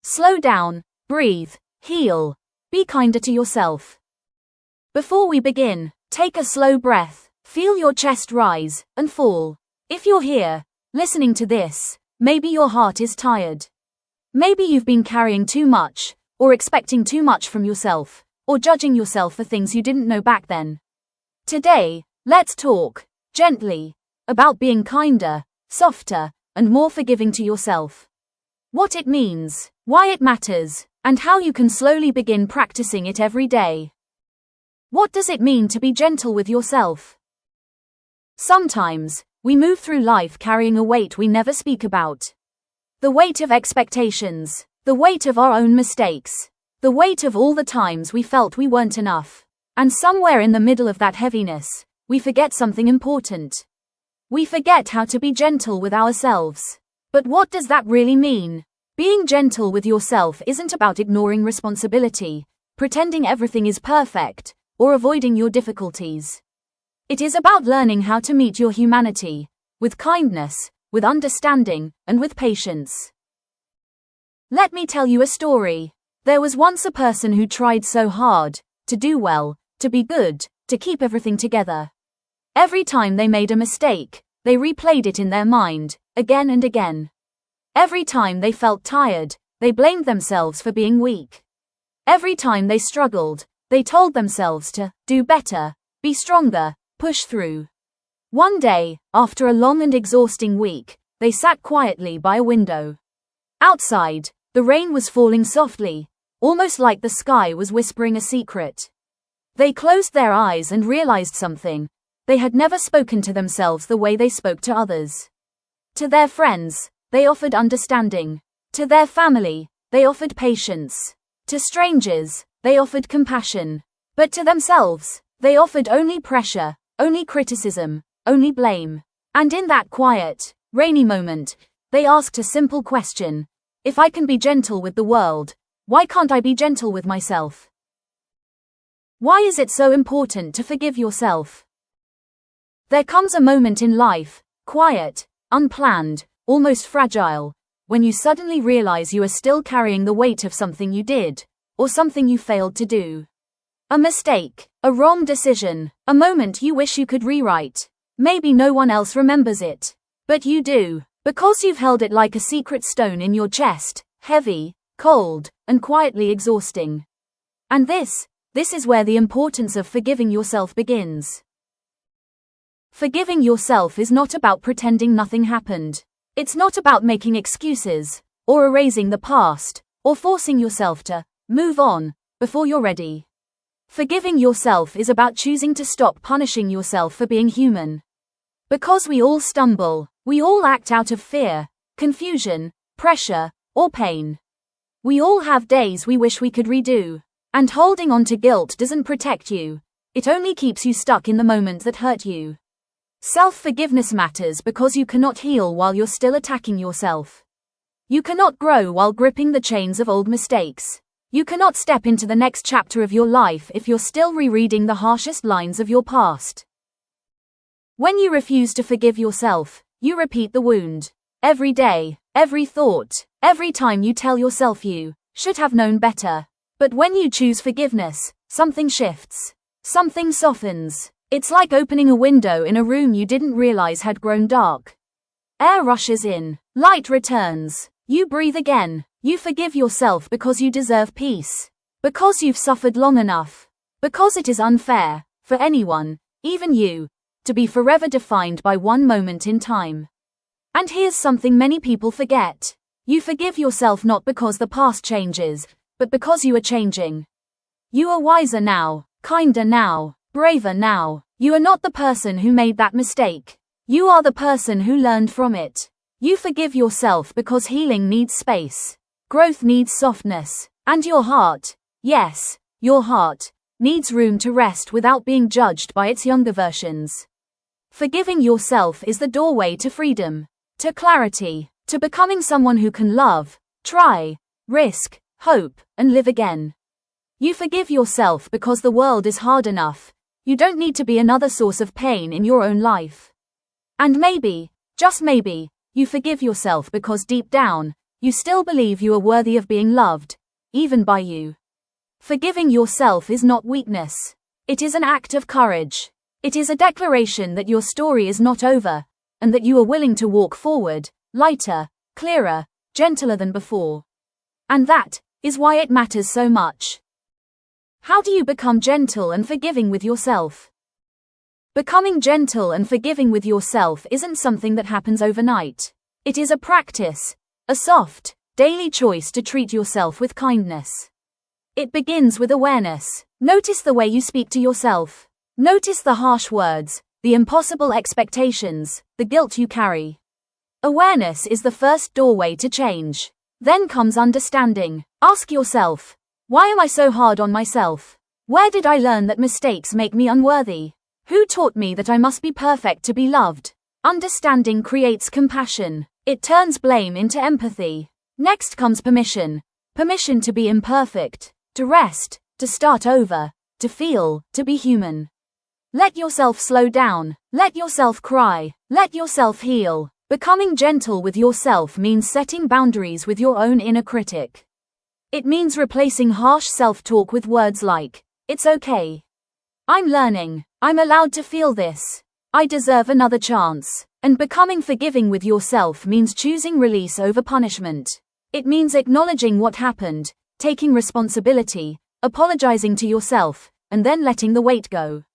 Slow down, breathe, heal. Be kinder to yourself. Before we begin, take a slow breath, feel your chest rise and fall. If you're here, listening to this, maybe your heart is tired. Maybe you've been carrying too much, or expecting too much from yourself, or judging yourself for things you didn't know back then. Today, let's talk, gently, about being kinder, softer, and more forgiving to yourself. What it means, why it matters, and how you can slowly begin practicing it every day. What does it mean to be gentle with yourself? Sometimes, we move through life carrying a weight we never speak about. The weight of expectations, the weight of our own mistakes, the weight of all the times we felt we weren't enough. And somewhere in the middle of that heaviness, we forget something important. We forget how to be gentle with ourselves. But what does that really mean? Being gentle with yourself isn't about ignoring responsibility, pretending everything is perfect, or avoiding your difficulties. It is about learning how to meet your humanity, with kindness, with understanding, and with patience. Let me tell you a story. There was once a person who tried so hard, to do well, to be good, to keep everything together. Every time they made a mistake, they replayed it in their mind, again and again. Every time they felt tired, they blamed themselves for being weak. Every time they struggled, they told themselves to do better, be stronger, push through. One day, after a long and exhausting week, they sat quietly by a window. Outside, the rain was falling softly, almost like the sky was whispering a secret. They closed their eyes and realized something. They had never spoken to themselves the way they spoke to others. To their friends, they offered understanding. To their family, they offered patience. To strangers, they offered compassion. But to themselves, they offered only pressure, only criticism, only blame. And in that quiet, rainy moment, they asked a simple question. If I can be gentle with the world, why can't I be gentle with myself? Why is it so important to forgive yourself? There comes a moment in life, quiet, unplanned, almost fragile, when you suddenly realize you are still carrying the weight of something you did, or something you failed to do. A mistake, a wrong decision, a moment you wish you could rewrite. Maybe no one else remembers it. But you do, because you've held it like a secret stone in your chest, heavy, cold, and quietly exhausting. And this is where the importance of forgiving yourself begins. Forgiving yourself is not about pretending nothing happened. It's not about making excuses, or erasing the past, or forcing yourself to move on before you're ready. Forgiving yourself is about choosing to stop punishing yourself for being human. Because we all stumble, we all act out of fear, confusion, pressure, or pain. We all have days we wish we could redo. And holding on to guilt doesn't protect you. It only keeps you stuck in the moments that hurt you. Self-forgiveness matters because you cannot heal while you're still attacking yourself. You cannot grow while gripping the chains of old mistakes. You cannot step into the next chapter of your life if you're still rereading the harshest lines of your past. When you refuse to forgive yourself, you repeat the wound. Every day, every thought, every time you tell yourself you should have known better. But when you choose forgiveness, something shifts. Something softens. It's like opening a window in a room you didn't realize had grown dark. Air rushes in, light returns, you breathe again, you forgive yourself because you deserve peace. Because you've suffered long enough. Because it is unfair, for anyone, even you, to be forever defined by one moment in time. And here's something many people forget. You forgive yourself not because the past changes, but because you are changing. You are wiser now, kinder now, braver now. You are not the person who made that mistake. You are the person who learned from it. You forgive yourself because healing needs space. Growth needs softness. And your heart, yes, your heart, needs room to rest without being judged by its younger versions. Forgiving yourself is the doorway to freedom, to clarity, to becoming someone who can love, try, risk, hope, and live again. You forgive yourself because the world is hard enough. You don't need to be another source of pain in your own life. And maybe, just maybe, you forgive yourself because deep down, you still believe you are worthy of being loved, even by you. Forgiving yourself is not weakness. It is an act of courage. It is a declaration that your story is not over, and that you are willing to walk forward, lighter, clearer, gentler than before. And that is why it matters so much. How do you become gentle and forgiving with yourself? Becoming gentle and forgiving with yourself isn't something that happens overnight. It is a practice, a soft, daily choice to treat yourself with kindness. It begins with awareness. Notice the way you speak to yourself. Notice the harsh words, the impossible expectations, the guilt you carry. Awareness is the first doorway to change. Then comes understanding. Ask yourself, why am I so hard on myself? Where did I learn that mistakes make me unworthy? Who taught me that I must be perfect to be loved? Understanding creates compassion. It turns blame into empathy. Next comes permission. Permission to be imperfect, to rest, to start over, to feel, to be human. Let yourself slow down. Let yourself cry. Let yourself heal. Becoming gentle with yourself means setting boundaries with your own inner critic. It means replacing harsh self-talk with words like, "It's okay. I'm learning. I'm allowed to feel this. I deserve another chance." And becoming forgiving with yourself means choosing release over punishment. It means acknowledging what happened, taking responsibility, apologizing to yourself, and then letting the weight go.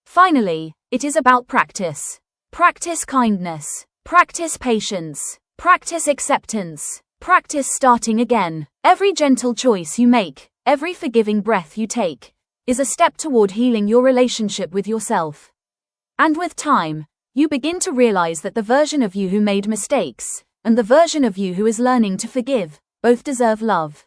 Finally, it is about practice. Practice kindness. Practice patience. Practice acceptance. Practice starting again. Every gentle choice you make, every forgiving breath you take, is a step toward healing your relationship with yourself. And with time, you begin to realize that the version of you who made mistakes, and the version of you who is learning to forgive, both deserve love.